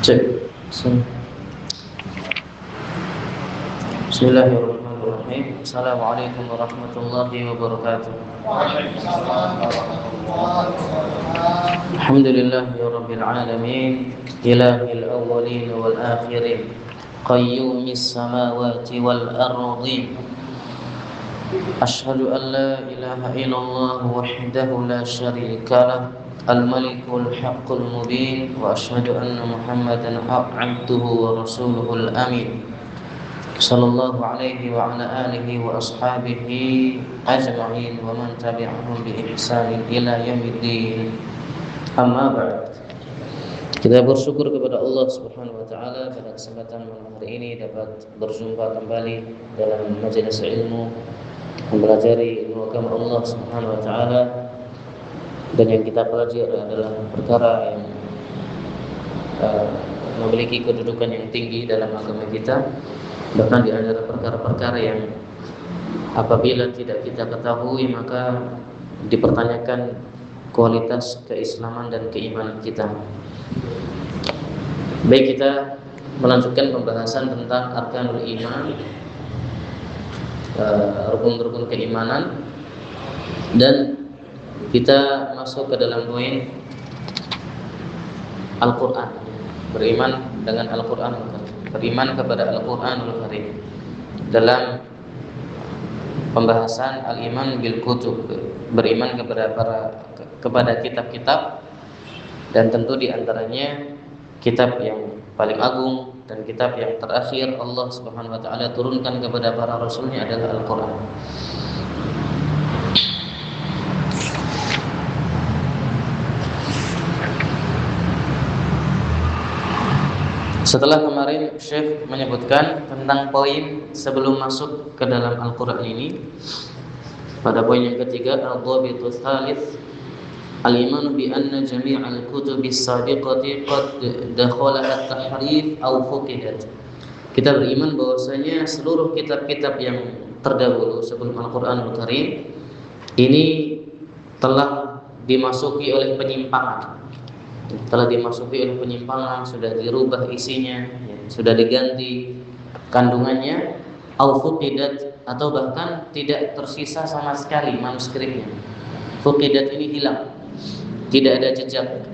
Cek. Bismillahirrahmanirrahim. Assalamualaikum warahmatullahi wabarakatuh. Alhamdulillahirabbil alamin, ilahil awwalin wal akhirin, qayyumis samawati wal ardi. Asyhadu an la ilaha illallah wahdahu la syarika lah, al-malikul haqqul mubin, wa asyhadu anna Muhammadan abduhu wa rasuluhul amin. Sallallahu alaihi wa ala alihi wa ashabihi ajma'in wa man tabi'ahum bi ihsanin ila yaumiddin. Amma ba'd. Kita bersyukur kepada Allah Subhanahu wa taala pada kesempatan malam hari ini dapat berjumpa kembali dalam majelis ilmu, mempelajari ilmu agama Allah Subhanahu wa taala. Dan yang kita pelajari adalah perkara yang memiliki kedudukan yang tinggi dalam agama kita. Bahkan di antara perkara-perkara yang apabila tidak kita ketahui maka dipertanyakan kualitas keislaman dan keimanan kita. Baik, kita melanjutkan pembahasan tentang arkanul iman, rukun-rukun keimanan, dan kita masuk ke dalam poin Al-Quran, beriman dengan Al-Quran, beriman kepada Al-Quranul Karim. Dalam pembahasan al-iman bil kutub, beriman kepada kitab-kitab, dan tentu diantaranya kitab yang paling agung dan kitab yang terakhir Allah Subhanahu wa taala turunkan kepada para rasulnya adalah Al-Quran. Setelah kemarin Syekh menyebutkan tentang poin sebelum masuk ke dalam Al-Quran ini, pada poin yang ketiga, al-dhabitu tsalits, al-iman bi anna jami'al kutubis sabiqati qad dakhalaha at-tahrif aw fuqidat. Kita beriman bahwasanya seluruh kitab-kitab yang terdahulu sebelum Al-Quranul Karim ini telah dimasuki oleh penyimpangan. Sudah dirubah isinya, sudah diganti kandungannya, au fuqidat, atau bahkan tidak tersisa sama sekali manuskripnya. Fuqidat ini hilang, tidak ada jejak,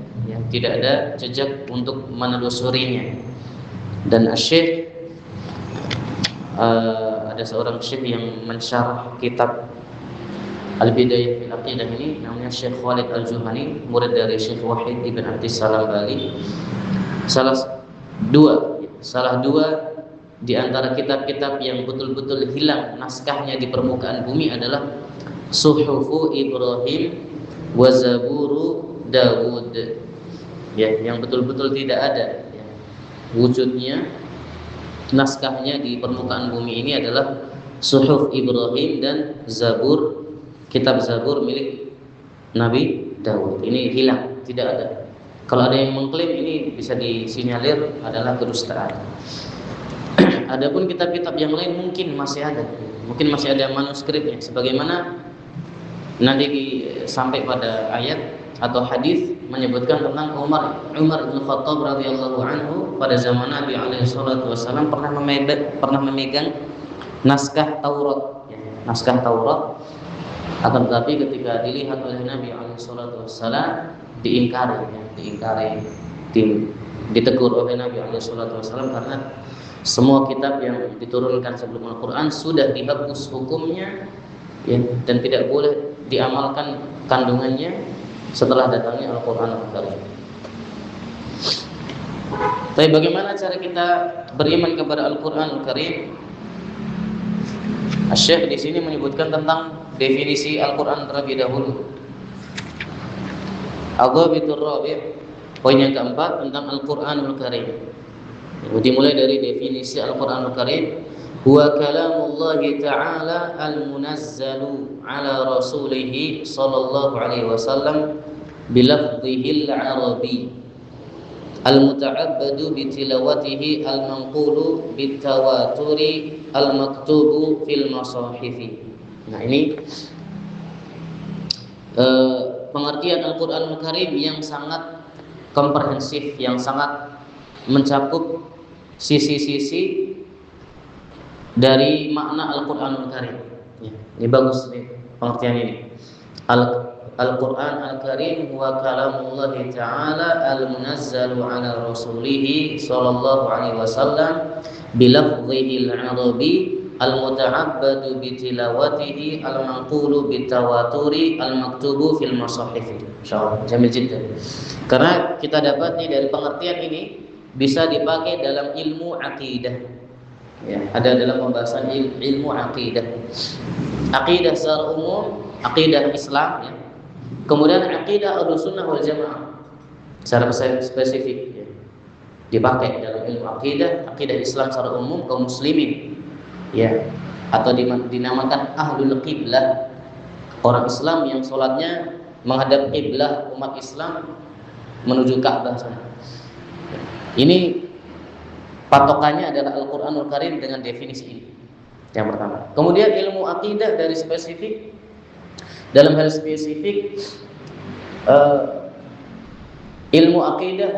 tidak ada jejak untuk menelusurinya. Dan Syekh ada seorang syekh yang mensyarah kitab Al-Bidayah fil Aqidah ini, namanya Syekh Khalid Al-Juhani, murid dari Syekh Wahid Ibn Abdissalam Bali. Salah dua di antara kitab-kitab yang betul-betul hilang naskahnya di permukaan bumi adalah Suhufu Ibrahim wa Zaburu Dawud. Yang betul-betul tidak ada wujudnya, naskahnya di permukaan bumi ini adalah Suhuf Ibrahim dan Zabur, kitab Zabur milik Nabi Daud. Ini hilang, tidak ada. Kalau ada yang mengklaim ini bisa disinyalir adalah kedustaan. Adapun kitab-kitab yang lain mungkin masih ada manuskripnya, sebagaimana nanti sampai pada ayat atau hadis menyebutkan tentang Umar bin Khattab radhiyallahu anhu pada zaman Nabi alaihi salatu wasallam pernah memegang naskah Taurat. Akan tetapi ketika dilihat oleh Nabi SAW ditegur oleh Nabi SAW karena semua kitab yang diturunkan sebelum Al-Quran sudah dihapus hukumnya, dan tidak boleh diamalkan kandungannya setelah datangnya Al-Quran Al-Karim. Tapi bagaimana cara kita beriman kepada Al-Quran Al-Karim? Syekh di sini menyebutkan tentang definisi Al-Quran terlebih dahulu. Al-Dhabitur Rabi', poin yang keempat tentang Al-Quranul Karim. Dimulai dari definisi Al-Quranul Karim, huwa kalamullahi ta'ala al-munazzalu ala rasulihi sallallahu alaihi wasallam bilafdhihil arabi al-muta'abbadu bitilawatihi al-manqulu bitawaturi al-maktubu fil masahifi. Nah, ini pengertian Al-Quranul Karim yang sangat komprehensif, yang sangat mencakup sisi-sisi dari makna Al-Qur'anul Karim. Ya, ini bagus nih pengertian ini. Al-Qur'an Al-Karim huwa kalamullah ta'ala al-munazzalu 'ala rasulih sallallahu alaihi wasallam bilafdhihi al-'arabi al-muta'abbadu bitilawatihi al-manqulu bitawaturi al-maktubu fil masahif. Insyaallah jamil jiddan. Karena kita dapat nih dari pengertian ini bisa dipakai dalam ilmu akidah. Ya, ada dalam pembahasan ilmu akidah. Akidah secara umum, akidah Islam ya. Kemudian akidah Ahlussunnah wal Jamaah secara spesifik ya. Dipakai dalam ilmu akidah, akidah Islam secara umum kaum muslimin ya, atau dinamakan ahlul qiblah, orang Islam yang sholatnya menghadap qiblah umat Islam menuju Ka'bah sana. Ini patokannya adalah Al-Qur'anul Karim dengan definisi ini. Yang pertama. Kemudian ilmu akidah dari spesifik, dalam hal spesifik ilmu akidah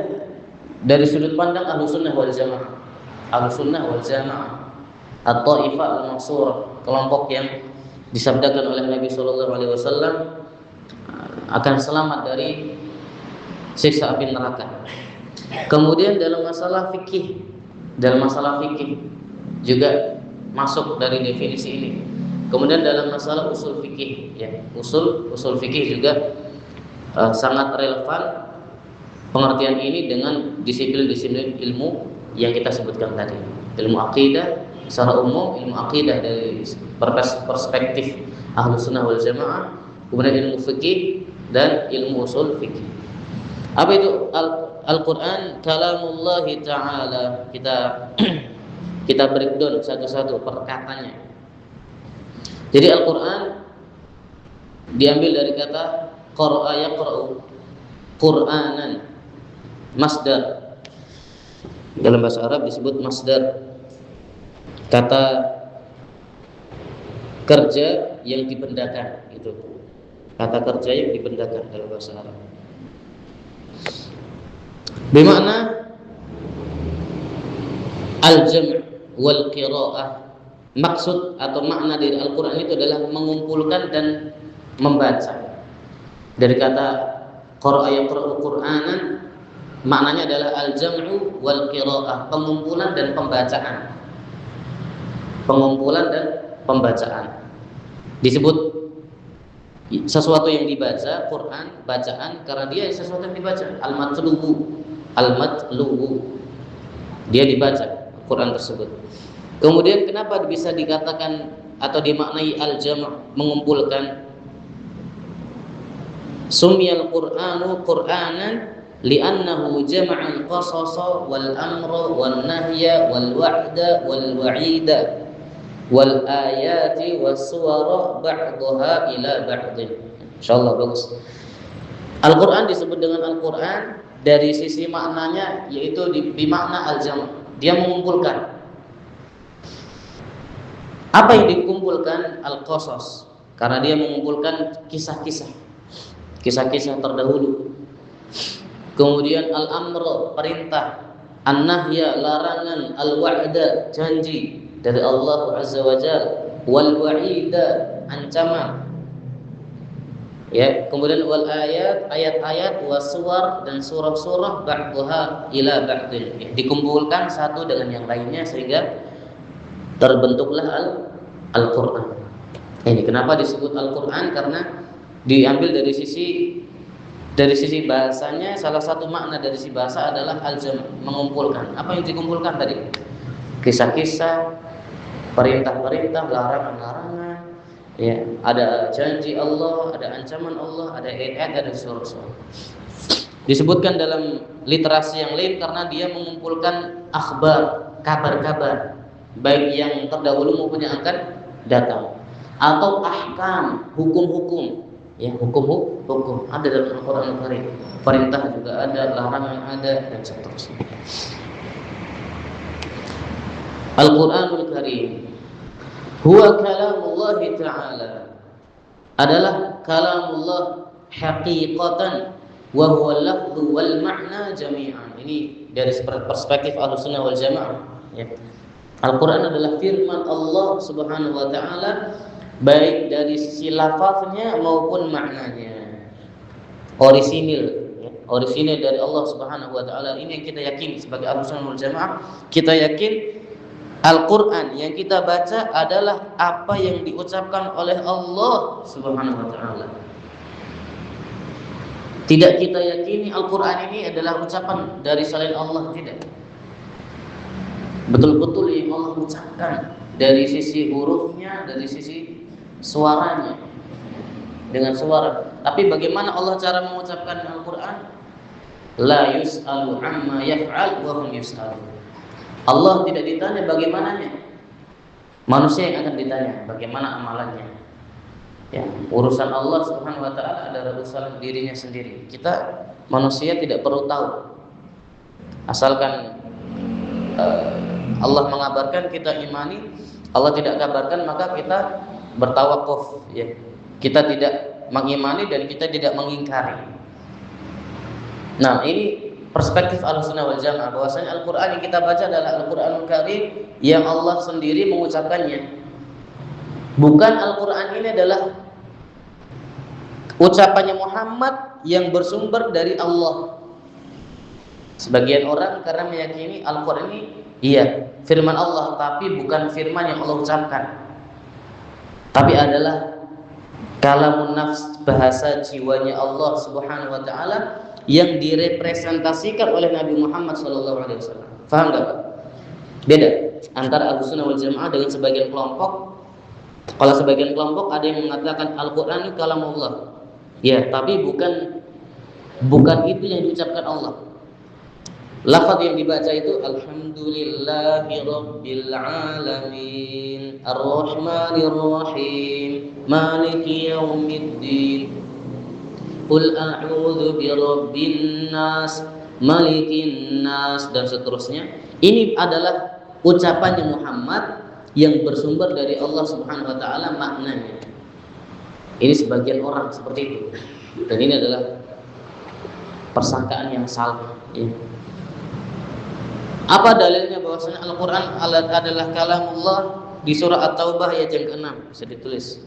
dari sudut pandang Ahlussunnah wal Jamaah. Ahlussunnah wal Jamaah atau Taifah al-Mansurah, kelompok yang disabdakan oleh Nabi sallallahu alaihi wasallam akan selamat dari siksa api neraka. Kemudian dalam masalah fikih, juga masuk dari definisi ini. Kemudian dalam masalah usul fikih, ya, usul fikih juga sangat relevan pengertian ini dengan disiplin-disiplin ilmu yang kita sebutkan tadi. Ilmu akidah secara umum, ilmu akidah dari perspektif Ahlussunnah wal Jamaah, kemudian ilmu fikih dan ilmu usul fikih. Apa itu Al-Qur'an? Kalamullah ta'ala. Kita breakdown satu-satu perkataannya. Jadi Al-Qur'an diambil dari kata qara'a yaqra'u, Qur'anan, masdar. Dalam bahasa Arab disebut masdar. Kata kerja yang dibendakan, gitu. Kata kerja yang dibendakan dalam bahasa Arab. Bermakna al-jam' wal qira'ah. Maksud atau makna dari Al-Qur'an itu adalah mengumpulkan dan membaca. Dari kata qara'a yaqra'u Qur'anan, maknanya adalah al-jam'u wal qira'ah, pengumpulan dan pembacaan. Pengumpulan dan pembacaan. Disebut sesuatu yang dibaca, Quran, bacaan, karena dia sesuatu yang dibaca. Al-matlubu, dia dibaca Quran tersebut. Kemudian kenapa bisa dikatakan atau dimaknai al-jam', mengumpulkan? Sumiyal Qur'anu Qur'anan li'annahu jama'al qasasa wal amra wal nahya wal wa'da wal wa'ida wal ayati was suwara ba'daha ila ba'din. Insyaallah bagus. Al-Qur'an disebut dengan Al-Qur'an dari sisi maknanya, yaitu di makna al-jam', dia mengumpulkan. Apa yang dikumpulkan? Al-qasas, karena dia mengumpulkan kisah-kisah terdahulu. Kemudian al-amr, perintah, an-nahya, larangan, al-wa'da, janji dari Allah Azza wa Jalla, wal wa'ida, ancaman. Ya, kemudian wal ayat, ayat-ayat, was-suwar, dan surah-surah, ba'daha ila ba'din. Ya, dikumpulkan satu dengan yang lainnya sehingga terbentuklah Al-Qur'an. Ini kenapa disebut Al-Qur'an? Karena diambil dari sisi bahasanya. Salah satu makna dari sisi bahasa adalah al-jam', mengumpulkan. Apa yang dikumpulkan tadi? Kisah-kisah, perintah-perintah, larangan-larangan, ya, ada janji Allah, ada ancaman Allah, ada ayat-ayat, ada surah-surah. Disebutkan dalam literasi yang lain karena dia mengumpulkan akhbar, kabar-kabar, baik yang terdahulu maupun yang akan datang, atau ahkam, hukum-hukum, ya, hukum ada dalam Al-Qur'an Al-Karim. Perintah juga ada, larangan ada, dan seterusnya. Al-Qur'anul Karim huwa kalamullah ta'ala, adalah kalamullah haqiqatan, wa huwa lafdhu wal ma'na jami'an. Ini dari perspektif Ahlussunnah wal Jamaah, ya. Al-Quran adalah firman Allah Subhanahu wa taala, baik dari sisi lafaznya maupun maknanya. Orisinil, ya. Orisinil dari Allah Subhanahu wa taala. Ini yang kita yakini sebagai Ahlussunnah wal Jamaah. Kita yakin Al-Quran yang kita baca adalah apa yang diucapkan oleh Allah Subhanahu wa taala. Tidak kita yakini Al-Quran ini adalah ucapan dari selain Allah, tidak. Betul-betul yang Allah ucapkan dari sisi hurufnya, dari sisi suaranya, dengan suara. Tapi bagaimana Allah cara mengucapkan Al-Quran? La yus'alu amma yaf'al wa hum yus'alun. Allah tidak ditanya bagaimananya. Manusia yang akan ditanya bagaimana amalannya. Ya, urusan Allah Subhanahu wa taala adalah urusan dirinya sendiri. Kita manusia tidak perlu tahu. Asalkan Allah mengabarkan, kita imani. Allah tidak kabarkan, maka kita bertawakuf, ya. Kita tidak mengimani dan kita tidak mengingkari. Nah, ini perspektif Ahlussunnah wal Jamaah, bahwasanya Al-Qur'an yang kita baca adalah Al-Qur'anul Karim yang Allah sendiri mengucapkannya. Bukan Al-Qur'an ini adalah ucapannya Muhammad yang bersumber dari Allah. Sebagian orang karena meyakini Al-Quran ini iya firman Allah, tapi bukan firman yang Allah ucapkan, tapi adalah kalamun nafs, bahasa jiwanya Allah Subhanahu wa taala yang direpresentasikan oleh Nabi Muhammad SAW. Faham gak Pak? Beda antara Ahlussunnah wal Jamaah dengan sebagian kelompok. Kalau sebagian kelompok ada yang mengatakan Al-Quran itu kalamullah, ya, tapi bukan itu yang diucapkan Allah. Lafaz yang dibaca itu Alhamdulillahirabbil alamin arrahmanir rahim maliki yaumiddin qul a'udzu birabbin nas malikin nas, dan seterusnya. Ini adalah ucapannya Muhammad yang bersumber dari Allah Subhanahu wa taala maknanya. Ini sebagian orang seperti itu. Dan ini adalah persangkaan yang salah, ya. Apa dalilnya bahwasanya Al-Quran adalah kalamullah? Di surah At-Taubah ayat yang ke-6 bisa ditulis.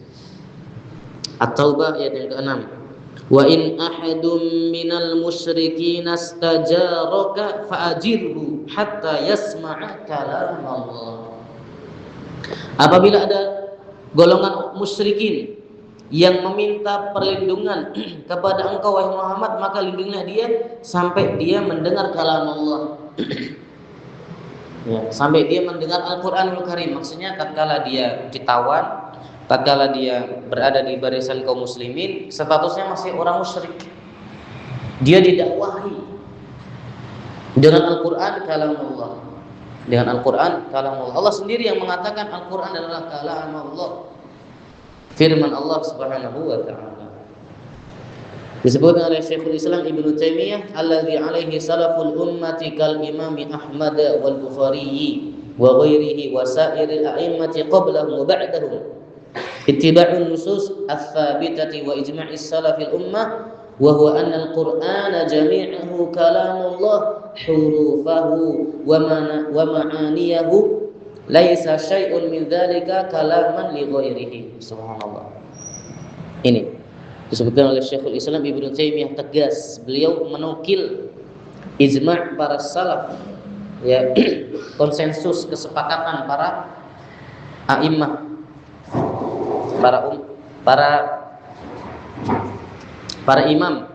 At-Taubah ayat yang ke-6. Wa in ahadum minal musyrikin astajaraka fa'ajirhu hatta yasma'a kalamallah. Apabila ada golongan musyrikin yang meminta perlindungan kepada engkau wahai Muhammad, maka lindungilah dia sampai dia mendengar kalam Allah. Ya, sampai dia mendengar Al-Quranul Karim. Maksudnya tatkala dia ditawan, tatkala dia berada di barisan kaum muslimin, statusnya masih orang musyrik, dia didakwahi dengan Al-Quran kalamullah. Dengan Al-Quran kalamullah. Allah sendiri yang mengatakan Al-Quran adalah kalamullah, firman Allah Subhanahu wa ta'ala. Disebutkan oleh Syekhul Islam Ibnu Taimiyah, alladzi alaihi salaful ummati kal Imam Ahmad wal Bukhari wa ghairihi wa sa'iril a'immati qablahum wa ba'dahum, ittiba'un nusus ats-tsabitati wa ijma'is salafil ummah wa huwa anna al-Qur'ana jami'uhu kalamullah hurufahu wa ma'aniyahu laisa syai'un min dzalika kalaman li ghairihi. Subhanallah. Ini disebutkan oleh Syekhul Islam Ibnu Taimiyah tegas. Beliau menukil ijma' para salaf, ya, konsensus kesepakatan para a'immah, para imam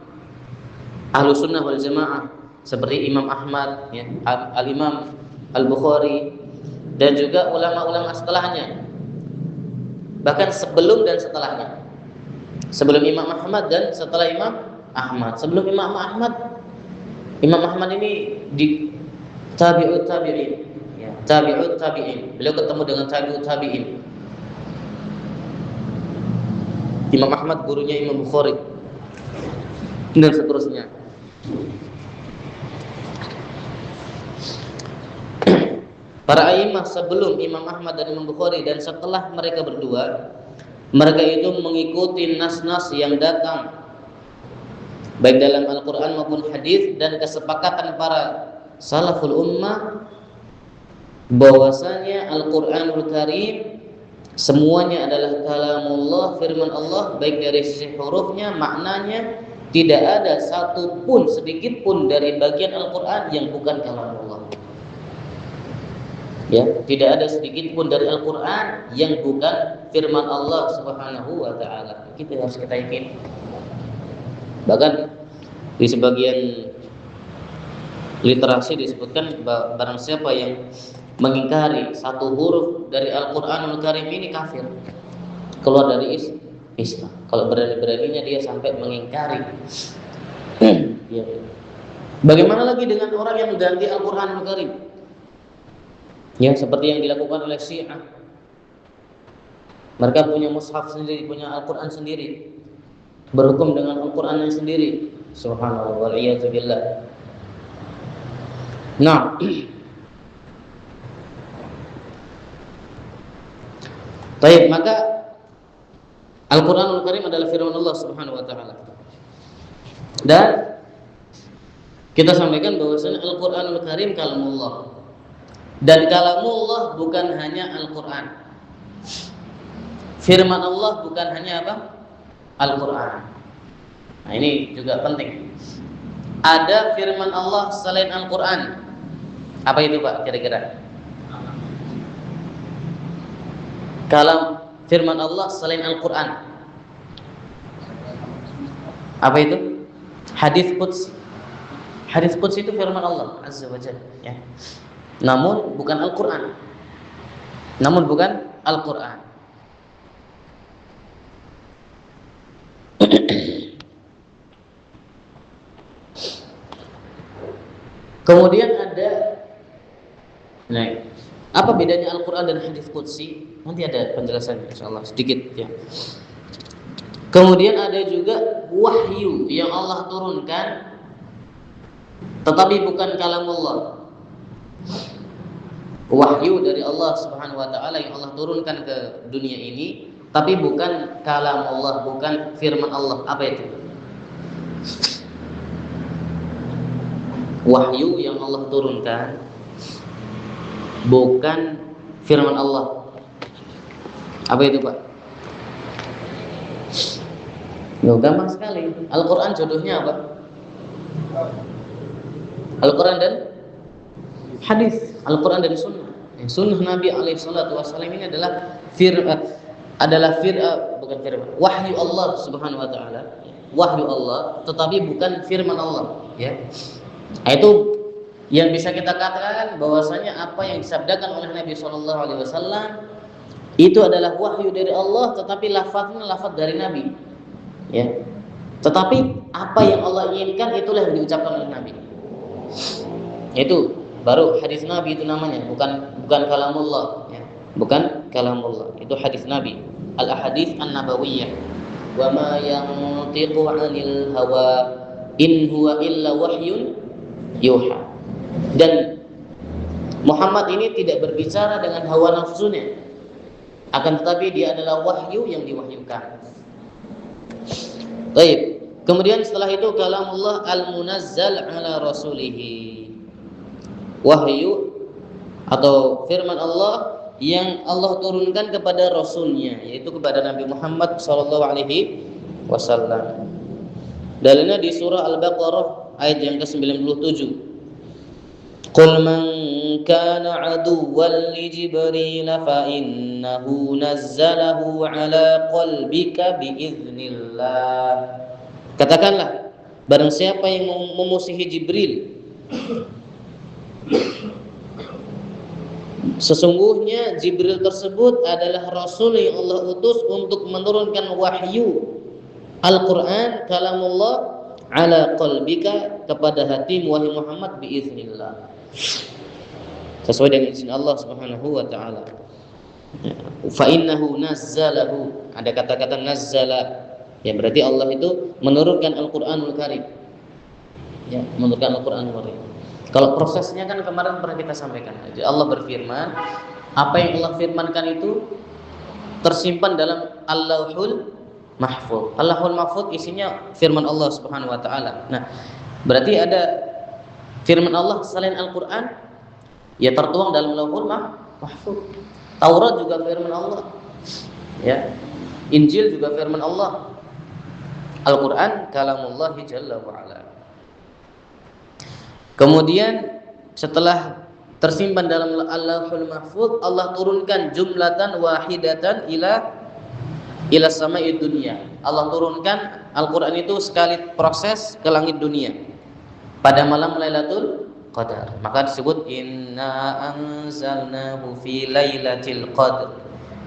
Ahlussunnah wal Jamaah seperti Imam Ahmad, ya, Al-Imam Al-Bukhari, dan juga ulama-ulama setelahnya, bahkan sebelum dan setelahnya. Sebelum Imam Ahmad dan setelah Imam Ahmad. Sebelum Imam Ahmad ini di tabi'ut tabi'in, ya, tabi'ut tabi'in. Beliau ketemu dengan tabi'ut tabi'in. Imam Ahmad gurunya Imam Bukhari dan seterusnya. Para a'immah sebelum Imam Ahmad dan Imam Bukhari dan setelah mereka berdua, mereka itu mengikuti nas-nas yang datang baik dalam Al-Quran maupun hadis, dan kesepakatan para salaful ummah bahwasanya Al-Qur'anul Karim semuanya adalah kalamullah, firman Allah, baik dari sisi hurufnya, maknanya, tidak ada satu pun, sedikit pun dari bagian Al-Qur'an yang bukan kalamullah. Ya, tidak ada sedikit pun dari Al-Qur'an yang bukan firman Allah Subhanahu wa taala. Kita harus kita yakini. Bahkan di sebagian literasi disebutkan barang siapa yang mengingkari satu huruf dari Al-Qur'anul Karim ini kafir, keluar dari Islam. Kalau berani-beraninya dia sampai mengingkari. Ya. Bagaimana lagi dengan orang yang mengganti Al-Qur'anul Karim? Ya, seperti yang dilakukan oleh Syiah. Mereka punya mushaf sendiri, punya Al-Qur'an sendiri, berhukum dengan Al-Qur'an yang sendiri. Subhanallah wal iyadzu billah. Nah, baik, maka Al-Qur'anul Karim adalah firman Allah Subhanahu wa taala. Dan kita sampaikan bahwasanya Al-Qur'anul Karim kalamullah. Dan kalamullah bukan hanya Al-Qur'an. Firman Allah bukan hanya apa? Al-Qur'an. Nah, ini juga penting. Ada firman Allah selain Al-Qur'an. Apa itu, Pak, kira-kira? Kalam firman Allah selain Al-Qur'an. Apa itu? Hadis qudsi. Hadis qudsi itu firman Allah Azza wa Jalla, ya. Namun bukan Al-Qur'an. Kemudian ada, nah, apa bedanya Al-Qur'an dan hadis qudsi? Nanti ada penjelasannya insyaallah sedikit, ya. Kemudian ada juga wahyu yang Allah turunkan tetapi bukan kalamullah. Wahyu dari Allah Subhanahu wa taala yang Allah turunkan ke dunia ini tapi bukan kalamullah, bukan firman Allah. Apa itu? Wahyu yang Allah turunkan bukan firman Allah. Apa itu, Pak? Loh, gampang sekali. Al-Qur'an jodohnya apa? Al-Qur'an dan hadis, Al-Qur'an dan sunnah. Sunnah Nabi alaihi salatu wasallam ini adalah bukan firman, wahyu Allah Subhanahu wa taala. Wahyu Allah tetapi bukan firman Allah, ya. Itu yang bisa kita katakan bahwasanya apa yang disabdakan oleh Nabi sallallahu alaihi wasallam itu adalah wahyu dari Allah tetapi lafaznya lafaz dari Nabi, ya. Tetapi apa yang Allah inginkan itulah yang diucapkan oleh Nabi. Itu baru hadis Nabi, itu namanya, bukan kalamullah, ya. Bukan kalamullah, itu hadis Nabi. Al-ahadits an-nabawiyah. Wa ma yantiqu 'anil hawa in huwa illa wahyun yuha. Dan Muhammad ini tidak berbicara dengan hawa nafsunya, akan tetapi dia adalah wahyu yang diwahyukan. Baik. Kemudian setelah itu kalamullah al-munazzal ala rasulihi. Wahyu atau firman Allah yang Allah turunkan kepada rasulnya, yaitu kepada Nabi Muhammad sallallahu alaihi wasallam. Dalilnya di surah Al-Baqarah ayat yang ke-97. Qul man kana aduwwan li Jibril fa innahu nazzalahu ala qalbika biiznillah. Katakanlah, barang siapa yang memusuhi Jibril, sesungguhnya Jibril tersebut adalah Rasul yang Allah utus untuk menurunkan wahyu Al-Quran, kalamullah, ala qalbika, kepada hatimu wahai Muhammad, biiznillah, sesuai dengan izin Allah Subhanahu wa taala. Fa innahu nazzalahu, ada kata-kata nazzala, ya, berarti Allah itu menurunkan Al-Qur'anul Karim. Ya, menurunkan Al-Qur'anul Karim. Kalau prosesnya kan kemarin pernah kita sampaikan. Jadi Allah berfirman, apa yang Allah firmankan itu tersimpan dalam Al-Lauhul Mahfuz. Al-Lauhul Mahfuz isinya firman Allah Subhanahu wa taala. Nah, berarti ada Firman Allah selain Al-Qur'an ya tertuang dalam Lauhul Mahfuz. Taurat juga firman Allah. Ya. Injil juga firman Allah. Al-Qur'an kalamullah jalla wa ala. Kemudian setelah tersimpan dalam Lauhul Mahfuz, Allah turunkan jumlatan wahidatan ila samai dunia. Allah turunkan Al-Qur'an itu sekali proses ke langit dunia pada malam Lailatul Qadar. Maka disebut inna anzalnahu fi lailatul qadar.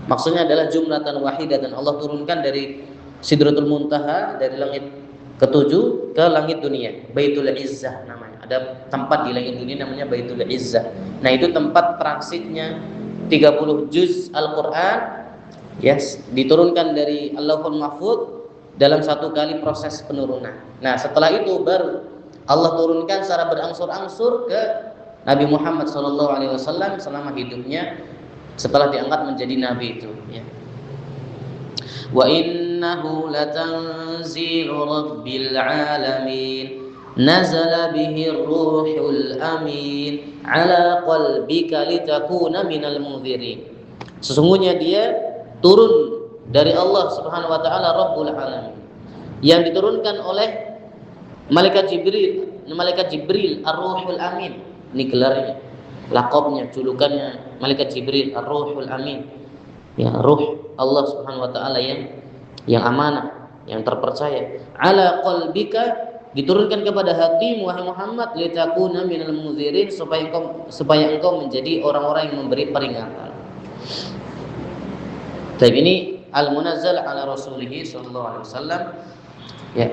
Maksudnya adalah jumlatan wahidatan. Allah turunkan dari Sidratul Muntaha, dari langit ketujuh ke langit dunia. Baitul Izzah namanya. Ada tempat di langit dunia namanya Baitul Izzah. Nah, itu tempat transitnya 30 juz Al-Qur'an. Yes, diturunkan dari Allahul Mahfuz dalam satu kali proses penurunan. Nah, setelah itu baru Allah turunkan secara berangsur-angsur ke Nabi Muhammad SAW selama hidupnya setelah diangkat menjadi nabi itu. Ya. Wa innahu latanzilu rabbil alamin nazala bihi ruhul amin ala qalbika litakuna minal munzirin. Sesungguhnya dia turun dari Allah Subhanahu wa taala Rabbul alamin yang diturunkan oleh malaikat Jibril Ar-Ruhul Amin. Ini gelarnya, lakabnya, julukannya malaikat Jibril Ar-Ruhul Amin. Ya, ruh Allah Subhanahu wa taala yang amanah, yang terpercaya. Ala qalbika, diturunkan kepada hatimu wahai Muhammad, litakuna minal munzirin, supaya engkau menjadi orang-orang yang memberi peringatan. Tapi ini al-munazzal ala rasulih sallallahu alaihi wasallam. Ya.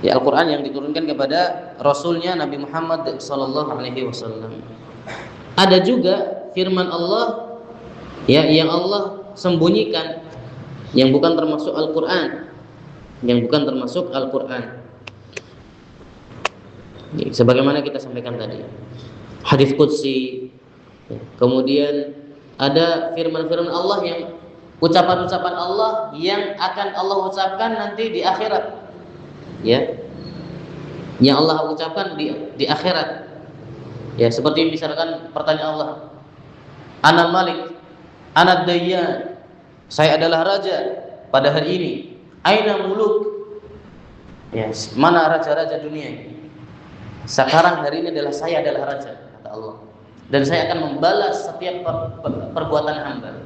Ya, Al-Qur'an yang diturunkan kepada rasulnya Nabi Muhammad sallallahu alaihi wasallam. Ada juga firman Allah ya yang Allah sembunyikan yang bukan termasuk Al-Qur'an. Yang bukan termasuk Al-Qur'an. Ya, sebagaimana kita sampaikan tadi. Hadis qudsi. Ya, kemudian ada firman-firman Allah yang ucapan-ucapan Allah yang akan Allah ucapkan nanti di akhirat. Ya, yang Allah ucapkan di akhirat. Ya, seperti misalkan pertanyaan Allah, Ana Malik, Ana Dayyan, saya adalah raja pada hari ini. Aina muluk, ya, mana raja-raja dunia ini? Sekarang hari ini adalah saya adalah raja, kata Allah. Dan saya akan membalas setiap perbuatan hamba.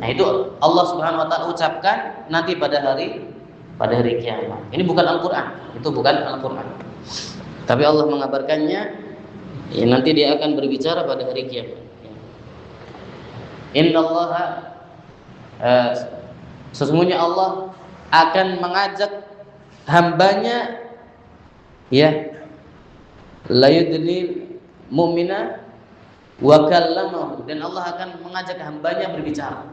Nah, itu Allah Subhanahu wa taala ucapkan nanti pada hari kiamat. Ini bukan Al-Qur'an, itu bukan Al-Qur'an. Tapi Allah mengabarkannya ya, nanti dia akan berbicara pada hari kiamat. Innallaha sesungguhnya Allah akan mengajak hambanya ya la yudlil mu'mina wa kallamahu, dan Allah akan mengajak hambanya berbicara.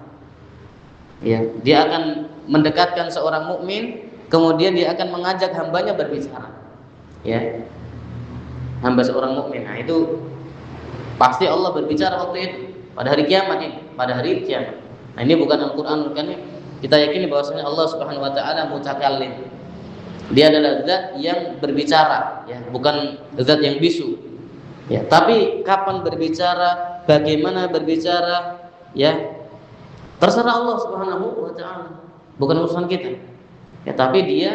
Ya, dia akan mendekatkan seorang mukmin, kemudian dia akan mengajak hambanya berbicara. Ya, hamba seorang mukmin. Nah, itu pasti Allah berbicara waktu itu pada hari kiamat ini, pada hari kiamat. Nah, ini bukan Al-Qur'an, kan? Kita yakini bahwasanya Allah Subhanahu wa taala mutakallim. Dia adalah zat yang berbicara, ya, bukan zat yang bisu. Ya, tapi kapan berbicara, bagaimana berbicara, ya, terserah Allah Subhanahu wa taala, bukan urusan kita. Ya, tapi dia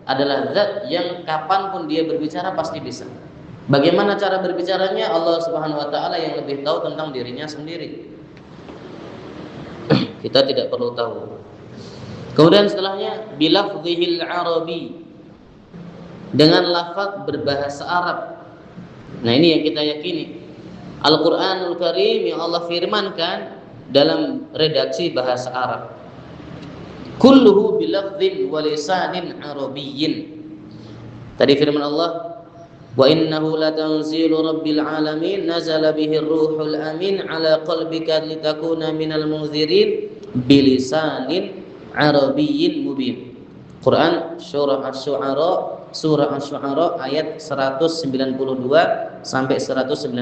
adalah zat yang kapanpun dia berbicara pasti bisa. Bagaimana cara berbicaranya, Allah Subhanahu wa taala yang lebih tahu tentang dirinya sendiri. Kita tidak perlu tahu. Kemudian setelahnya bilafzihil arabi, dengan lafaz berbahasa Arab. Nah, ini yang kita yakini. Al-Qur'anul Karim yang Allah firmankan dalam redaksi bahasa Arab. Kulluhu bilafdhin wa lisanin arabiyyin. Tadi firman Allah, wa innahu latanzilu rabbil alamin nazala bihi ruhul amin ala qalbika litakuna minal munzirin bilisanin arabiyyin mubin. Quran surah Asy-Syu'ara ayat 192 sampai 195.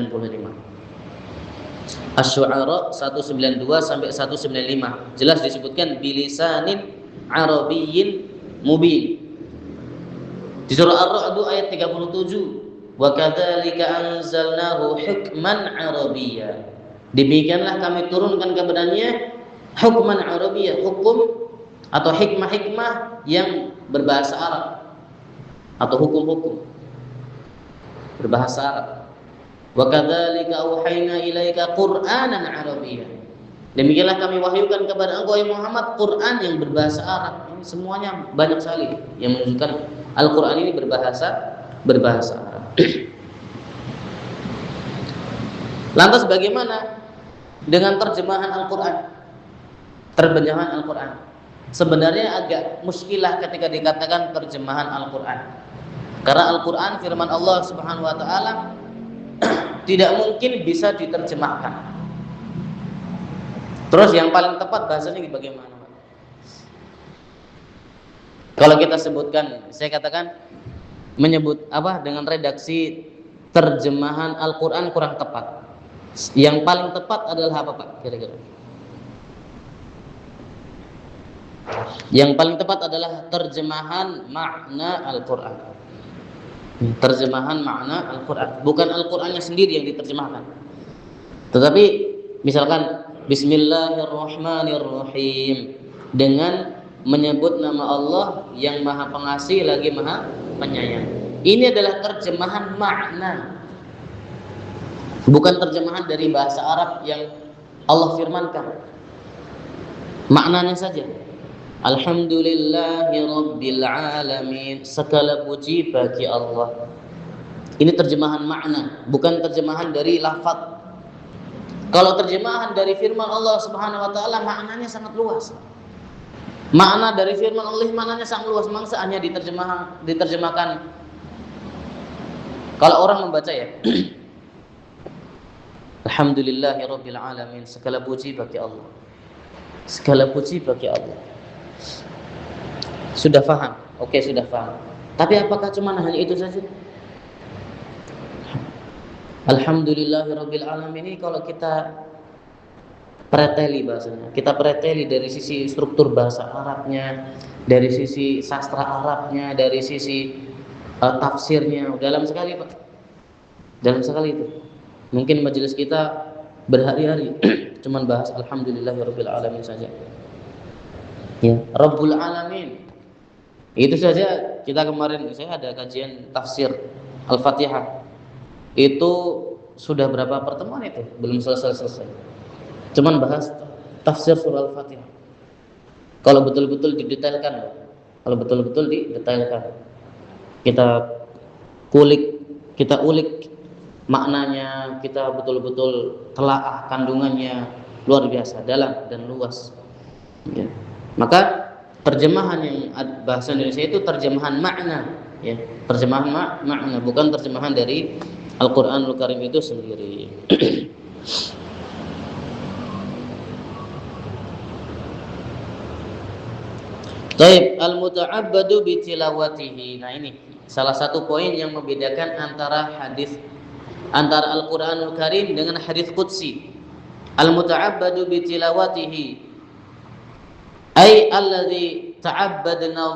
Asy-Syu'ara 192 sampai 195. Jelas disebutkan bilisanin arabiyyin mubin. Di surah Ar-Ra'd ayat 37, wa kadzalika anzalnahu hukman arabiyya. Demikianlah kami turunkan kepadanya hukman arabiyya, hukum atau hikmah-hikmah yang berbahasa Arab atau hukum-hukum berbahasa Arab. Wa kadzalika auhayna ilaika Qur'anan arabiyya. Demikianlah kami wahyukan kepada engkau Muhammad Quran yang berbahasa Arab. Ini semuanya banyak sekali yang menunjukkan Al-Quran ini berbahasa Arab. Lantas bagaimana dengan terjemahan Al-Quran? Terjemahan Al-Quran sebenarnya agak muskilah ketika dikatakan terjemahan Al-Quran. Karena Al-Quran firman Allah Subhanahu wa taala tidak mungkin bisa diterjemahkan. Terus yang paling tepat bahasanya bagaimana? Kalau kita sebutkan, saya katakan menyebut apa dengan redaksi terjemahan Al-Quran kurang tepat. Yang paling tepat adalah apa Pak? Kira-kira? Yang paling tepat adalah terjemahan makna Al-Quran. Terjemahan makna Al-Quran, bukan Al-Qurannya sendiri yang diterjemahkan. Tetapi misalkan Bismillahirrahmanirrahim dengan menyebut nama Allah yang Maha Pengasih lagi Maha Penyayang. Ini adalah terjemahan makna, bukan terjemahan dari bahasa Arab yang Allah firmankan. Maknanya saja. Alhamdulillahirabbil alamin, segala puji bagi Allah. Ini terjemahan makna, bukan terjemahan dari lafaz. Kalau terjemahan dari firman Allah Subhanahu wa taala maknanya sangat luas. Makna dari firman Allah maknanya sangat luas, mangsa hanya diterjemahkan. Kalau orang membaca ya Alhamdulillahirabbil alamin, segala puji bagi Allah. Segala puji bagi Allah. Sudah paham? Oke, sudah paham. Tapi apakah cuma hanya itu saja? Alhamdulillahirabbil alamin ini kalau kita preteli bahasanya, kita preteli dari sisi struktur bahasa Arabnya, dari sisi sastra Arabnya, dari sisi tafsirnya, dalam sekali Pak. Dalam sekali itu. Mungkin majelis kita berhari-hari cuman bahas alhamdulillahirabbil alamin saja. Ya, Rabbul alamin. Itu saja kita kemarin saya ada kajian tafsir Al-Fatihah. Itu sudah berapa pertemuan itu? Belum selesai. Cuman bahas tafsir surah Al-Fatihah. Kalau betul-betul didetailkan, kita ulik maknanya, kita betul-betul telaah kandungannya, luar biasa, dalam dan luas. Ya. Maka terjemahan yang bahasa Indonesia itu terjemahan makna, ya, terjemahan makna, bukan terjemahan dari Al-Qur'anul Karim itu sendiri. Taib al-muta'abbadu bi tilawatihi. Nah, ini salah satu poin yang membedakan antara Al-Qur'anul Karim dengan hadis qudsi. Al-muta'abbadu bi tilawatihi ay alladzi ta'abbadna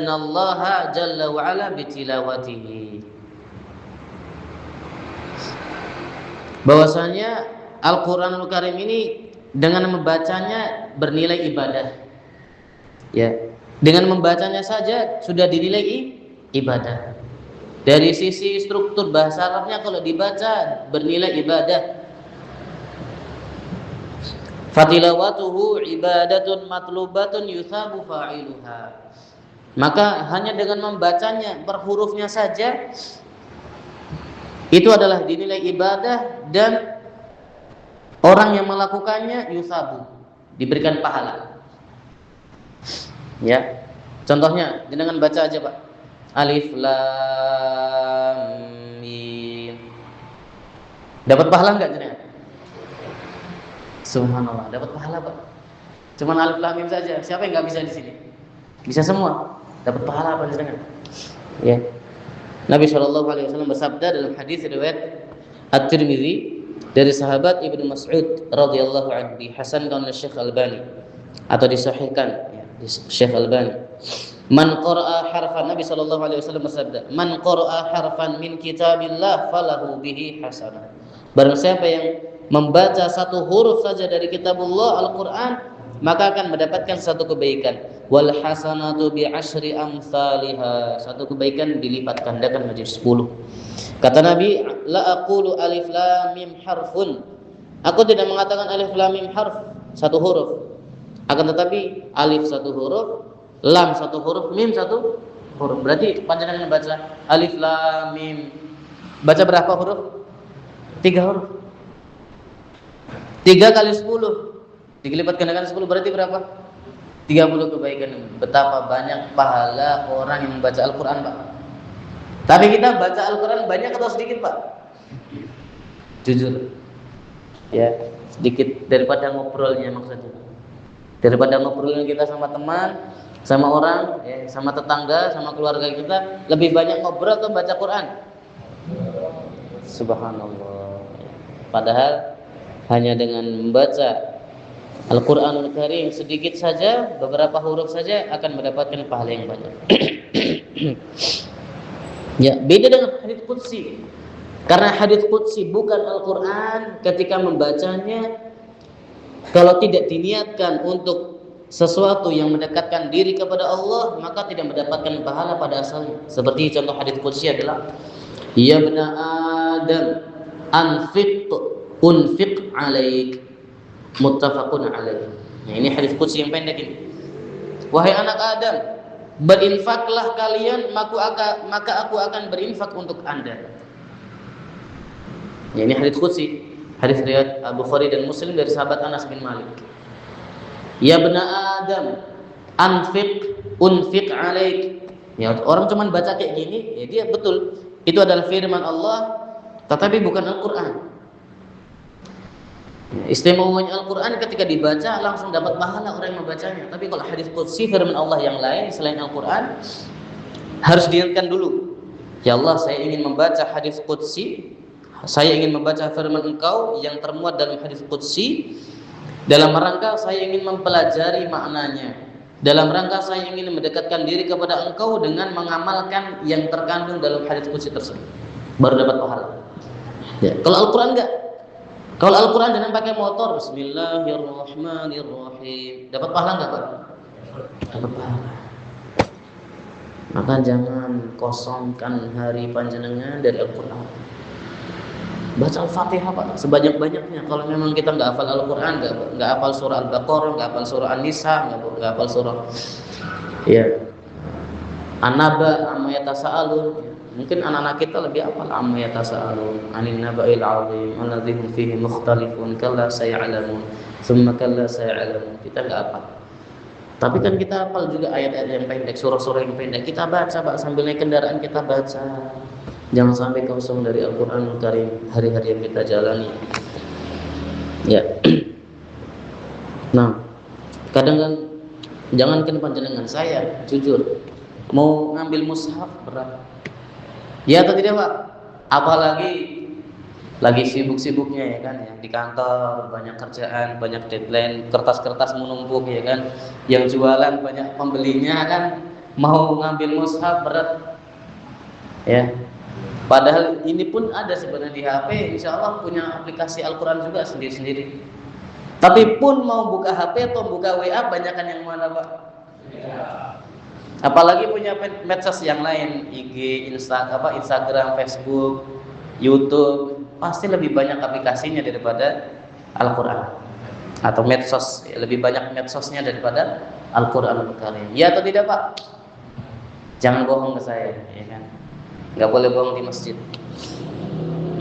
Allah jalla wa ala bi tilawatihi. Bahwasanya Al-Qur'anul Karim ini dengan membacanya bernilai ibadah. Ya, dengan membacanya saja sudah dinilai ibadah. Dari sisi struktur bahasa Arabnya kalau dibaca bernilai ibadah. Fatilawatuhu ibadatun matlubatun yuthabu fa'iluha. Maka hanya dengan membacanya per hurufnya saja itu adalah dinilai ibadah dan orang yang melakukannya yusabu, diberikan pahala. Ya. Contohnya dengan baca aja, Pak. Alif lam mim. Dapat pahala enggak jenengan? Subhanallah, dapat pahala, Pak. Cuman alif lam mim saja. Siapa yang enggak bisa di sini? Bisa semua. Dapat pahala apa jenengan? Ya. Nabi SAW bersabda dalam hadis riwayat At-Tirmidzi dari sahabat Ibnu Mas'ud radhiyallahu anhu, dihasankan oleh Syekh Albani atau disahihkan ya, Syekh Albani. Man qara'a harfan, Nabi sallallahu alaihi wasallam bersabda, "Man qara'a harfan min kitabillah falahu bihi hasanah." Barang siapa yang membaca satu huruf saja dari kitabullah Al-Qur'an, maka akan mendapatkan satu kebaikan. Wal hasanatu bi asyri amsalihha. Satu kebaikan dilipat gandakan menjadi 10. Kata Nabi, "La aqulu alif lam mim harfun." Aku tidak mengatakan alif lam mim harf, satu huruf. Akan tetapi alif satu huruf, lam satu huruf, mim satu huruf. Berarti panjenengan baca alif lam mim. Baca berapa huruf? 3 huruf. 3 kali 10 dilipat gandakan 10 berarti berapa? 30 kebaikan. Betapa banyak pahala orang yang membaca Al-Qur'an, Pak. Tapi kita baca Al-Qur'an banyak atau sedikit, Pak? Jujur. Ya, sedikit daripada ngobrolnya maksudnya. Daripada ngobrolnya kita sama teman, sama orang, ya, sama tetangga, sama keluarga kita, lebih banyak ngobrol atau baca Quran? Subhanallah. Padahal hanya dengan membaca Al-Quranul Karim sedikit saja, beberapa huruf saja akan mendapatkan pahala yang banyak. Ya, beda dengan hadits qudsi. Karena hadits qudsi bukan Al-Quran, ketika membacanya kalau tidak diniatkan untuk sesuatu yang mendekatkan diri kepada Allah, maka tidak mendapatkan pahala pada asalnya. Seperti contoh hadits qudsi adalah, "Ya bna Adam, unfiq alaik." Muttafaqun alaih. Nah, ini hadis qudsi yang pendek ini. Wahai anak Adam, berinfaklah kalian, maka aku akan berinfak untuk Anda. Ya, ini hadis qudsi. Hadis riwayat Bukhari dan Muslim dari sahabat Anas bin Malik. Ya bna Adam, unfiq alaik. Ya, orang cuma baca kayak gini, ya dia betul. Itu adalah firman Allah, tetapi bukan Al-Qur'an. Istimewanya Al-Quran ketika dibaca langsung dapat pahala orang yang membacanya. Tapi kalau hadis qudsi, firman Allah yang lain selain Al-Quran, harus diingatkan dulu. Ya Allah, saya ingin membaca hadis qudsi, saya ingin membaca firman Engkau yang termuat dalam hadis qudsi, dalam rangka saya ingin mempelajari maknanya, dalam rangka saya ingin mendekatkan diri kepada Engkau dengan mengamalkan yang terkandung dalam hadis qudsi tersebut, baru dapat pahala. Ya, kalau Al-Quran enggak. Kalau Al-Quran jangan pakai motor, Bismillahirrahmanirrahim. Dapat pahala enggak, Pak? Dapat pahala. Maka jangan kosongkan hari panjenengan dari Al-Quran. Baca Al-Fatihah, Pak, sebanyak-banyaknya. Kalau memang kita enggak hafal Al-Quran, enggak hafal surah Al-Baqarah, enggak hafal surah An-Nisa, enggak hafal surah An-Naba, amma yatasaalun. Mungkin anak-anak kita lebih hafal amma yatasaalun anin naba'il 'azim alladzi hum fihi mukhtalifun kalla sayalamun thumma kalla sayalamun. Kita enggak hafal. Tapi kan kita hafal juga ayat-ayat yang pendek, surah-surah yang pendek. Kita baca, Pak, sambil naik kendaraan kita baca. Jangan sampai kosong dari Al-Qur'anul Karim hari-hari yang kita jalani. Ya. Nah, kadang kan jangankan panjenengan, saya jujur mau ngambil mushaf berat. Ya atau tidak, Pak? Apalagi lagi sibuk-sibuknya, ya kan, yang di kantor banyak kerjaan, banyak deadline, kertas-kertas menumpuk, ya kan, yang jualan banyak pembelinya, kan, mau ngambil mushaf berat. Ya. Padahal ini pun ada sebenarnya di HP, insya Allah punya aplikasi Al-Quran juga sendiri-sendiri. Tapi pun mau buka HP atau buka WA, banyakan yang mana, Pak? Ya. Apalagi punya medsos yang lain, IG, Instagram, Facebook, YouTube, pasti lebih banyak aplikasinya daripada Al-Quran. Atau medsos, lebih banyak medsosnya daripada Al-Quran Al-Karim. Ya atau tidak, Pak? Jangan bohong ke saya, ya kan? Nggak boleh bohong di masjid.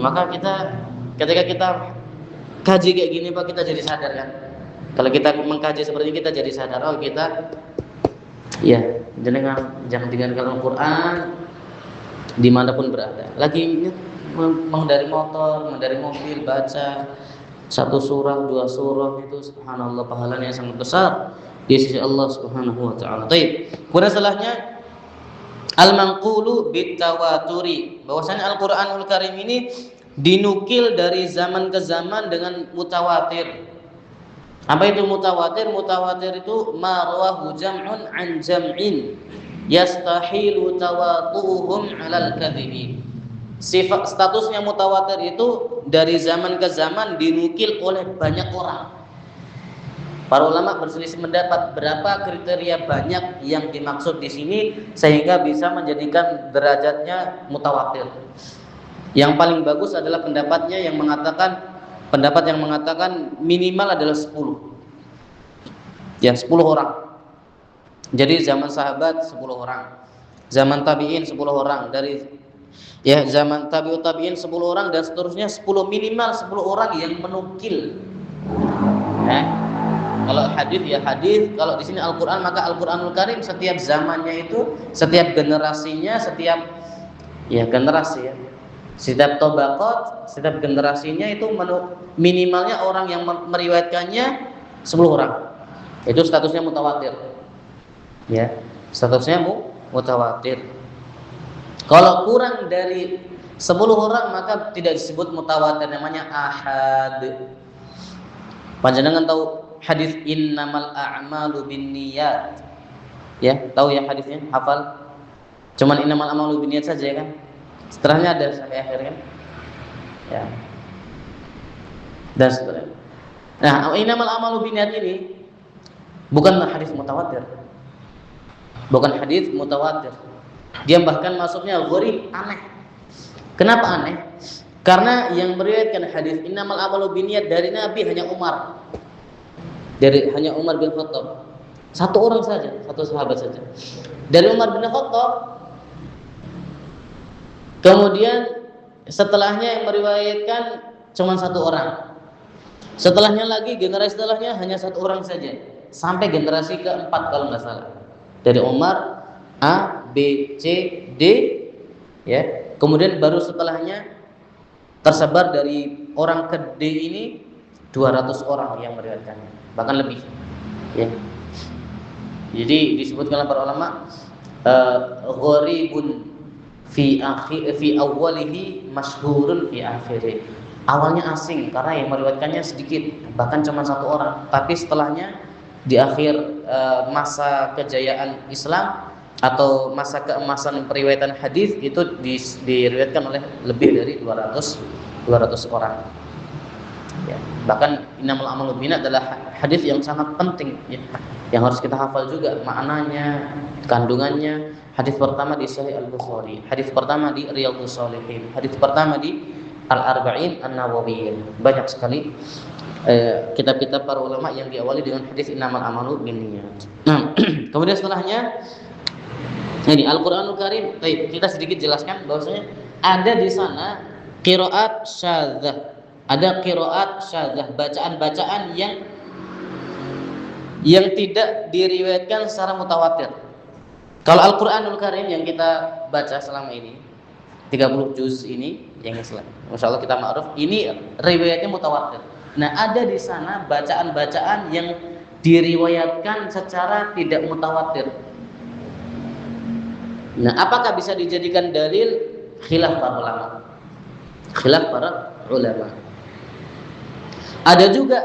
Maka ketika kita kaji kayak gini, Pak, kita jadi sadar, kan? Kalau kita mengkaji seperti ini, kita jadi sadar, oh kita, ya, jangan tinggalkan Al-Quran dimanapun berada. Lagi mengendari motor, mengendari mobil, baca satu surah, 2 surah, itu subhanallah pahalanya sangat besar di sisi Allah Subhanahu wa taala. Baik. Kemudian setelahnya al-manqulu bitawaturi, bahwasanya Al-Qur'anul Karim ini dinukil dari zaman ke zaman dengan mutawatir. Apa itu mutawatir? Mutawatir itu ma rawahu jam'un an jam'in. yastahilu tawatuhum 'alal kadhibi. Sifat statusnya mutawatir itu dari zaman ke zaman dinukil oleh banyak orang. Para ulama berselisih pendapat berapa kriteria banyak yang dimaksud di sini sehingga bisa menjadikan derajatnya mutawatir. Yang paling bagus adalah pendapat yang mengatakan minimal adalah 10. Ya, 10 orang. Jadi zaman sahabat 10 orang. Zaman tabi'in 10 orang, zaman tabi'ut tabi'in 10 orang dan seterusnya, 10 minimal 10 orang yang menukil. Kalau hadis ya hadis, kalau di sini Al-Qur'an maka Al-Qur'anul Karim setiap zamannya itu, setiap generasinya, setiap generasi setiap tabaqat, setiap generasinya itu minimalnya orang yang meriwayatkannya 10 orang. Itu statusnya mutawatir. Ya, statusnya mutawatir. Kalau kurang dari 10 orang maka tidak disebut mutawatir, namanya ahad. Panjenengan tahu hadis innamal a'malu binniyat? Ya, tahu ya hadisnya? Hafal? Cuman innamal a'malu binniyat saja kan? Setelahnya ada sampai akhir kan? Ya. Dan seterusnya. Nah, innamal a'malu binniyat ini bukan hadis mutawatir. Bukan hadis mutawatir. Dia bahkan masuknya gharib, aneh. Kenapa aneh? Karena yang meriwayatkan hadis innamal a'malu binniyat dari Nabi hanya Umar. Hanya Umar bin Khattab. Satu orang saja, satu sahabat saja. Dari Umar bin Khattab. Kemudian setelahnya yang meriwayatkan cuma satu orang. Setelahnya lagi generasi setelahnya hanya satu orang saja. Sampai generasi keempat kalau nggak salah. Dari Umar A, B, C, D, ya. Kemudian baru setelahnya tersebar dari orang ke D ini 200 orang yang meriwayatkannya, bahkan lebih. Ya. Jadi disebutkan oleh para ulama gharibun fi awwalihi masyhurun fi akhirih. Awalnya asing karena yang meriwayatkannya sedikit, bahkan cuma satu orang. Tapi setelahnya di akhir masa kejayaan Islam atau masa keemasan periwayatan hadis itu diriwayatkan oleh lebih dari 200 orang. Ya, bahkan innamal a'malu binniyat adalah hadis yang sangat penting ya, yang harus kita hafal juga maknanya, kandungannya. Hadis pertama di Sahih Al-Bukhari, hadis pertama di Riyadhus Shalihin, hadis pertama di Al-Arba'in An-Nawawiyyah. Banyak sekali kitab-kitab para ulama yang diawali dengan hadis innamal a'malu binniyat. Nah, kemudian setelahnya ini Al-Qur'anul Karim. Baik, kita sedikit jelaskan bahwasanya ada di sana qiraat syadzah. Ada qiraat syadzah, bacaan-bacaan yang tidak diriwayatkan secara mutawatir. Kalau Al-Qur'anul Karim yang kita baca selama ini 30 juz ini yang insyaallah kita ma'ruf, ini riwayatnya mutawatir. Nah, ada di sana bacaan-bacaan yang diriwayatkan secara tidak mutawatir. Nah, apakah bisa dijadikan dalil? Khilaf para ulama. Ada juga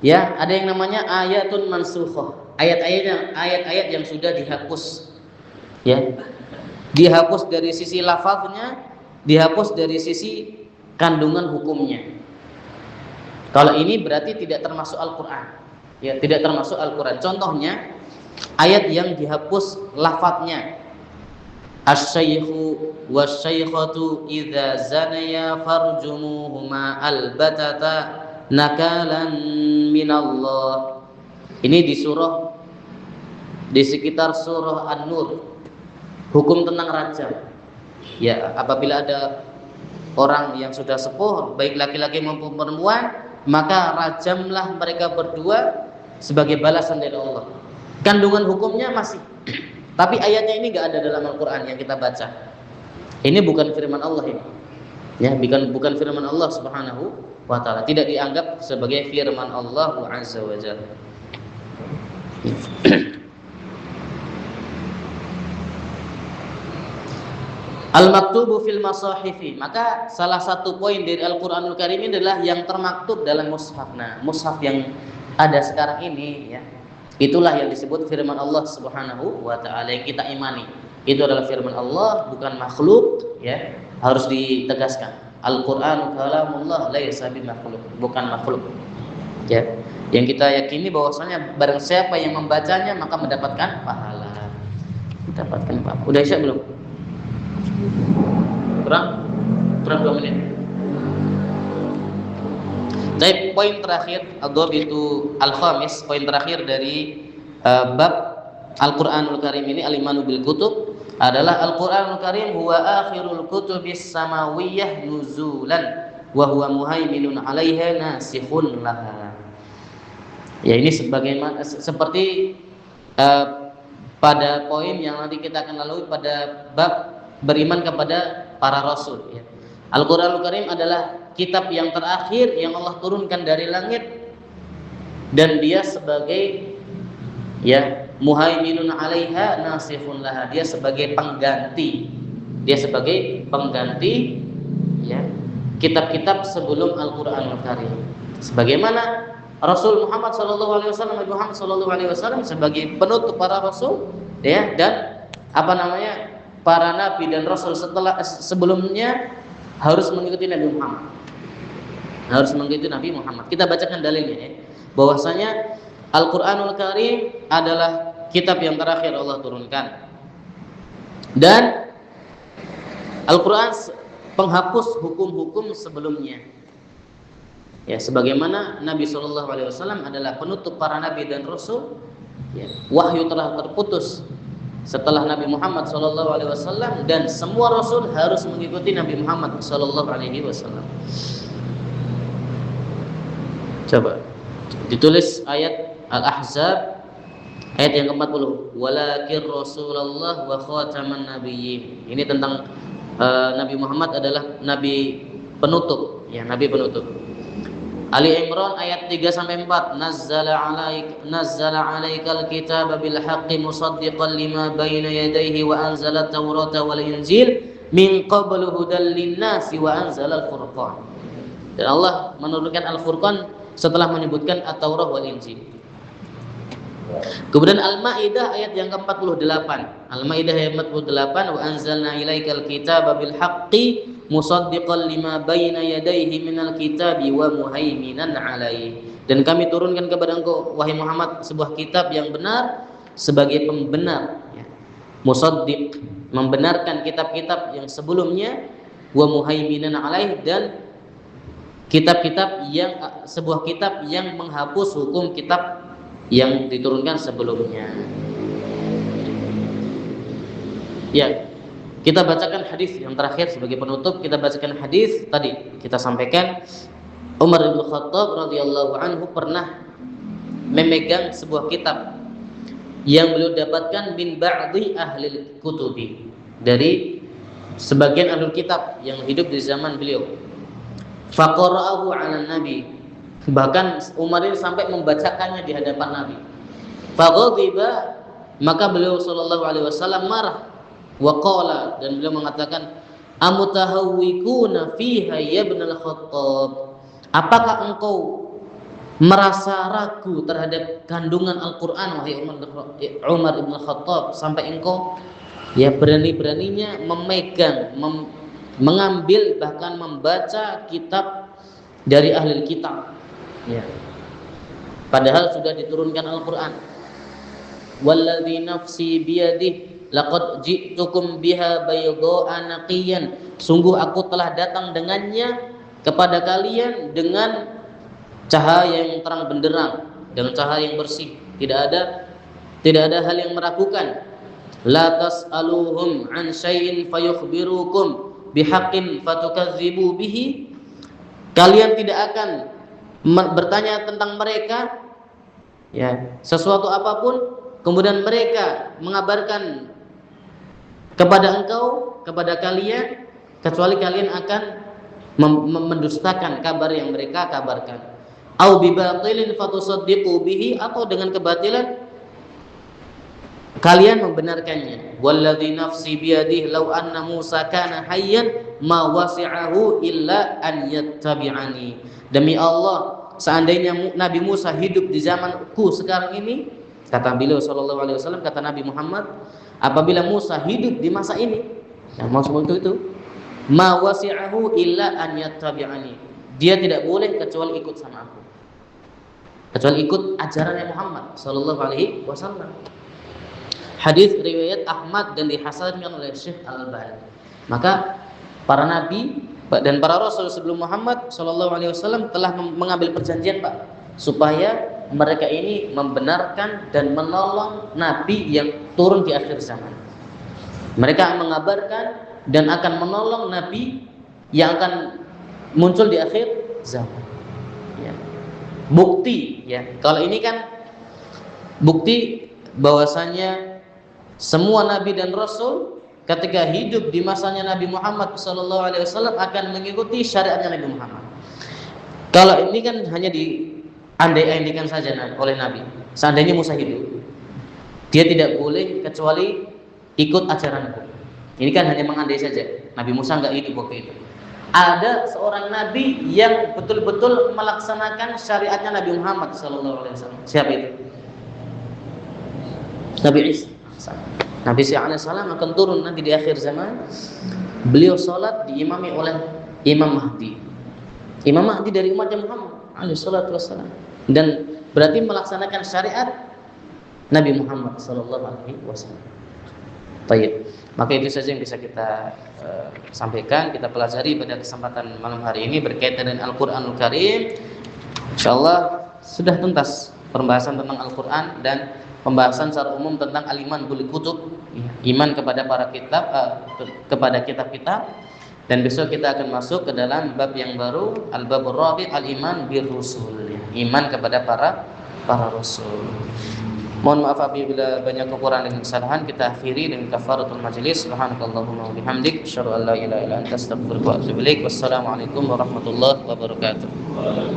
ya, ada yang namanya ayatun mansukhah. Ayat-ayat yang sudah dihapus. Ya. Dihapus dari sisi lafaznya, dihapus dari sisi kandungan hukumnya. Kalau ini berarti tidak termasuk Al-Qur'an. Ya, tidak termasuk Al-Qur'an. Contohnya ayat yang dihapus lafaznya. Asy-syaikhu wasy-syaikhatu idza zanaya farjumuhuma albatata nakalan minallah. Ini di sekitar surah An-Nur. Hukum tentang rajam. Ya, apabila ada orang yang sudah sepuh, baik laki-laki maupun perempuan, maka rajamlah mereka berdua sebagai balasan dari Allah. Kandungan hukumnya masih, tapi ayatnya ini enggak ada dalam Al-Qur'an yang kita baca. Ini bukan firman Allah ini. Ya, bukan firman Allah Subhanahu wa taala, tidak dianggap sebagai firman Allah Azza wa Jalla. Al-maktubu fil masahifi, maka salah satu poin dari Al-Qur'anul Karim ini adalah yang termaktub dalam mushaf. Nah, mushaf yang ada sekarang ini ya, Itulah yang disebut firman Allah Subhanahu wa taala yang kita imani. Itu adalah firman Allah, bukan makhluk, ya. Harus ditegaskan. Al-Qur'an kalamullah laisa bimakhluk, bukan makhluk. Ya. Yang kita yakini bahwasanya barang siapa yang membacanya maka mendapatkan pahala. Mendapatkan pahala. Udah Isya belum? Kurang 2 menit. Baik, poin terakhir ad-dhabitu al-khamis, poin terakhir dari bab Al-Qur'anul Karim ini, al-imanu bil kutub, adalah Al-Qur'anul Karim huwa akhirul kutubis samawiyyah nuzulan wa huwa muhaiminun 'alaiha nasikhun laha. Ya, ini sebagaimana seperti pada poin yang nanti kita akan lalui pada bab beriman kepada para rasul, ya. Al-Qur'anul Karim adalah kitab yang terakhir yang Allah turunkan dari langit, dan dia sebagai, ya, muhaiminun 'alaiha nasikhun laha, dia sebagai pengganti, ya, kitab-kitab sebelum Al-Qur'anul Karim. Sebagaimana Rasul Muhammad sallallahu alaihi wasallam, Nabi Muhammad sallallahu alaihi wasallam sebagai penutup para rasul, ya, dan para nabi dan rasul sebelumnya harus mengikuti Nabi Muhammad. Kita bacakan dalilnya, ya, bahwasanya Al-Qur'anul Karim adalah kitab yang terakhir Allah turunkan. Dan Al-Qur'an penghapus hukum-hukum sebelumnya. Ya, sebagaimana Nabi sallallahu alaihi wasallam adalah penutup para nabi dan rasul, ya, wahyu telah terputus setelah Nabi Muhammad sallallahu alaihi wasallam, dan semua rasul harus mengikuti Nabi Muhammad sallallahu alaihi wasallam. Coba ditulis ayat Al-Ahzab ayat yang ke-40, walakin Rasulullah wa khataman nabiyyin. Ini tentang Nabi Muhammad adalah nabi penutup, ya, nabi penutup. Ali Imran ayat 3 sampai 4, nazzala 'alaikal kitaba bil haqqi musaddiqan lima baina yadayhi wa anzala at-taurata wal injil min qablu hudal lin-nasi wa anzala al-furqan. Dan Allah menurunkan Al-Furqan setelah menyebutkan At-Taurah wal Injil. Kemudian Al-Maidah ayat yang ke-48. Al-Maidah ayat 48, wa anzalna ilaikal kitaba bil haqqi musaddiqan lima baina yadayhi minal kitabi wa muhaiminan 'alaihi. Dan kami turunkan kepada engkau wahai Muhammad sebuah kitab yang benar sebagai pembenar, ya. Musaddiq, membenarkan kitab-kitab yang sebelumnya, wa muhaiminan 'alaihi, dan sebuah kitab yang menghapus hukum kitab yang diturunkan sebelumnya. Ya, kita bacakan hadis yang terakhir sebagai penutup. Kita bacakan hadis tadi kita sampaikan Umar bin Khattab radhiyallahu anhu pernah memegang sebuah kitab yang beliau dapatkan min ba'di ahli kutubi, dari sebagian ahli kitab yang hidup di zaman beliau. Faqara'ahu 'ala nabi, bahkan Umar ini sampai membacakannya di hadapan Nabi. Faghadiba, maka beliau sallallahu alaihi wasallam marah. Wa qala, dan beliau mengatakan, amutahawwikuna fiha ya ibnul Khattab, apakah engkau merasa ragu terhadap kandungan Al-Qur'an wahai Umar ibn Khattab, sampai engkau, ya, berani-beraninya memegang, mengambil, bahkan membaca kitab dari ahli kitab, ya, padahal sudah diturunkan Al-Qur'an. Walladzi nafsi biyadihi laqad ji'tukum biha baydha'a naqiyan, sungguh aku telah datang dengannya kepada kalian dengan cahaya yang terang benderang, dengan cahaya yang bersih, tidak ada hal yang meragukan. La tas'aluhum an syai'in fayukhbirukum bihaqqin fatukadzibu bihi, kalian tidak akan bertanya tentang mereka, ya, sesuatu apapun, kemudian mereka mengabarkan kepada engkau, kepada kalian, kecuali kalian akan mendustakan kabar yang mereka kabarkan. Au bibatilin fatusaddiqu bihi, atau dengan kebatilan kalian membenarkannya. Walladzi nafsi biyadihi law anna Musa kana hayyan ma wasi'ahu illa an yattabi'ani. Demi Allah, seandainya Nabi Musa hidup di zamanku sekarang ini, Kata beliau sallallahu alaihi wasallam, kata Nabi Muhammad, apabila Musa hidup di masa ini, yang maksud itu, ma wasi'ahu illa an yattabi'ani. Dia tidak boleh kecuali ikut sama aku. Kecuali ikut ajaran Muhammad sallallahu alaihi wasallam. Hadis riwayat Ahmad dan dihasankan oleh Syekh Al-Albani. Maka para nabi dan para rasul sebelum Muhammad sallallahu alaihi wasallam telah mengambil perjanjian, Pak, supaya mereka ini membenarkan dan menolong nabi yang turun di akhir zaman. Mereka mengabarkan dan akan menolong nabi yang akan muncul di akhir zaman. Ya. Bukti, ya. Kalau ini kan bukti bahwasanya semua nabi dan rasul ketika hidup di masanya Nabi Muhammad SAW akan mengikuti syariatnya Nabi Muhammad. Kalau ini kan hanya diandai-andaikan saja oleh Nabi. Seandainya Musa hidup, dia tidak boleh kecuali ikut ajaranku. Ini kan hanya mengandai saja. Nabi Musa enggak hidup waktu itu. Ada seorang nabi yang betul-betul melaksanakan syariatnya Nabi Muhammad SAW. Siapa itu? Nabi Isa. Nabi Isa alaihissalam akan turun nanti di akhir zaman. Beliau sholat diimami oleh Imam Mahdi. Imam Mahdi dari umatnya Muhammad alaihissalatu wassalam, dan berarti melaksanakan syariat Nabi Muhammad sallallahu alaihi wasallam. Baik, maka itu saja yang bisa kita sampaikan, kita pelajari pada kesempatan malam hari ini berkaitan dengan Al-Qur'anul Karim. Insyaallah sudah tuntas pembahasan tentang Al-Qur'an dan pembahasan secara umum tentang al-iman bil kutub, iman kepada para kitab, kepada kitab-kitab. Dan besok kita akan masuk ke dalam bab yang baru, al-babur rabi' al-iman bir rusul, iman kepada para rasul. Mohon maaf apabila banyak kekurangan dan kesalahan. Kita akhiri dengan kafaratul majlis. Subhanakallahumma wa bihamdik, asyhadu an la ilaha illa anta, astaghfiruka wa atubu ilaik. Wassalamualaikum warahmatullahi wabarakatuh.